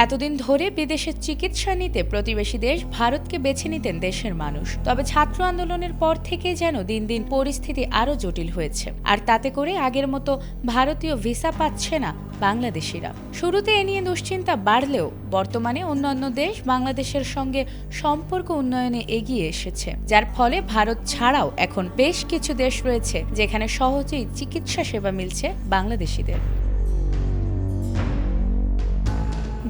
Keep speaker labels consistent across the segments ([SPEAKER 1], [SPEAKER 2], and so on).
[SPEAKER 1] এতদিন ধরে বিদেশে চিকিৎসা নিতে প্রতিবেশী দেশ ভারতকে বেছে নিতেন দেশের মানুষ। তবে ছাত্র আন্দোলনের পর থেকে যেন দিন দিন পরিস্থিতি আরও জটিল হয়েছে, আর তাতে করে আগের মতো ভারতীয় ভিসা পাচ্ছে না বাংলাদেশিরা। শুরুতে এ নিয়ে দুশ্চিন্তা বাড়লেও বর্তমানে অন্যান্য দেশ বাংলাদেশের সঙ্গে সম্পর্ক উন্নয়নে এগিয়ে এসেছে, যার ফলে ভারত ছাড়াও এখন বেশ কিছু দেশ রয়েছে যেখানে সহজেই চিকিৎসা সেবা মিলছে বাংলাদেশিদের।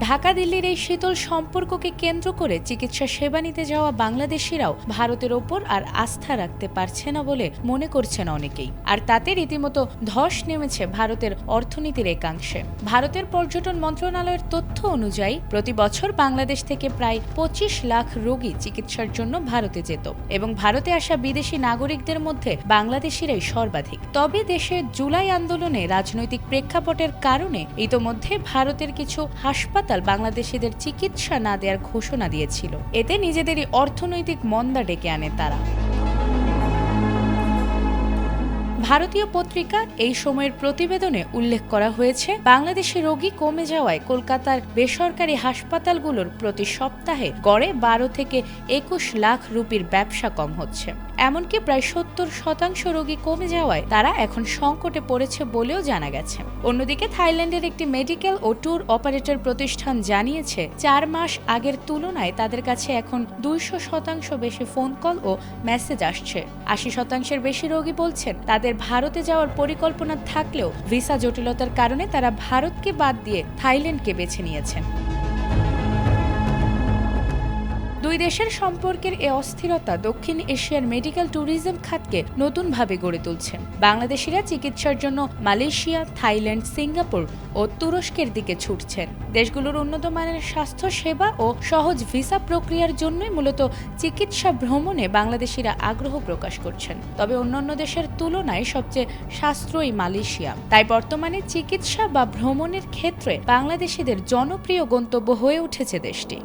[SPEAKER 1] ঢাকা দিল্লির এই শীতল সম্পর্ককে কেন্দ্র করে চিকিৎসা সেবা নিতে যাওয়া বাংলাদেশিরাও ভারতের ওপর আর আস্থা রাখতে পারছে না বলে মনে করছেন অনেকেই। আর তাতে রীতিমতো ধস নেমেছে ভারতের অর্থনীতির একাংশে। ভারতের পর্যটন মন্ত্রণালয়ের তথ্য অনুযায়ী প্রতি বছর বাংলাদেশ থেকে প্রায় 25 লাখ রোগী চিকিৎসার জন্য ভারতে যেত এবং ভারতে আসা বিদেশি নাগরিকদের মধ্যে বাংলাদেশিরাই সর্বাধিক। তবে দেশের জুলাই আন্দোলনে রাজনৈতিক প্রেক্ষাপটের কারণে ইতোমধ্যে ভারতের কিছু হাসপাতাল বাংলাদেশিদের চিকিৎসা না দেওয়ার ঘোষণা দিয়েছিল। এতে নিজেদেরই অর্থনৈতিক মন্দা ডেকে আনে তারা। ভারতীয় পত্রিকা এই সময়ের প্রতিবেদনে উল্লেখ করা হয়েছে, বাংলাদেশি রোগী কমে যাওয়ায় কলকাতার বেসরকারি হাসপাতালগুলোর প্রতি সপ্তাহে গড়ে 12 থেকে 21 লাখ রুপির ব্যবসা কম হচ্ছে। এমনকি প্রায় 70% রোগী কমে যাওয়ায় তারা এখন সংকটে পড়েছে বলেও জানা গেছে। অন্যদিকে থাইল্যান্ডের একটি মেডিকেল ও ট্যুর অপারেটর প্রতিষ্ঠান জানিয়েছে 4 মাস আগের তুলনায় তাদের কাছে এখন 200% বেশি ফোন কল ও মেসেজ আসছে। 80% বেশি রোগী বলছেন তাদের ভারতে যাওয়ার পরিকল্পনা থাকলেও ভিসা জটিলতার কারণে তারা ভারতকে বাদ দিয়ে থাইল্যান্ডকে বেছে নিয়েছেন। দুই দেশের সম্পর্কের এ অস্থিরতা দক্ষিণ এশিয়ার মেডিকেল ট্যুরিজম খাতকে নতুনভাবে গড়ে তুলছে। বাংলাদেশিরা চিকিৎসার জন্য মালয়েশিয়া, থাইল্যান্ড, সিঙ্গাপুর ও তুরস্কের দিকে ছুটছেন। দেশগুলোর উন্নত মানের স্বাস্থ্য সেবা ও সহজ ভিসা প্রক্রিয়ার জন্যই মূলত চিকিৎসা ভ্রমণে বাংলাদেশিরা আগ্রহ প্রকাশ করছেন। তবে অন্যান্য দেশের তুলনায় সবচেয়ে সাশ্রয়ী মালয়েশিয়া। তাই বর্তমানে চিকিৎসা বা ভ্রমণের ক্ষেত্রে বাংলাদেশিদের জনপ্রিয় গন্তব্য হয়ে উঠেছে দেশটি।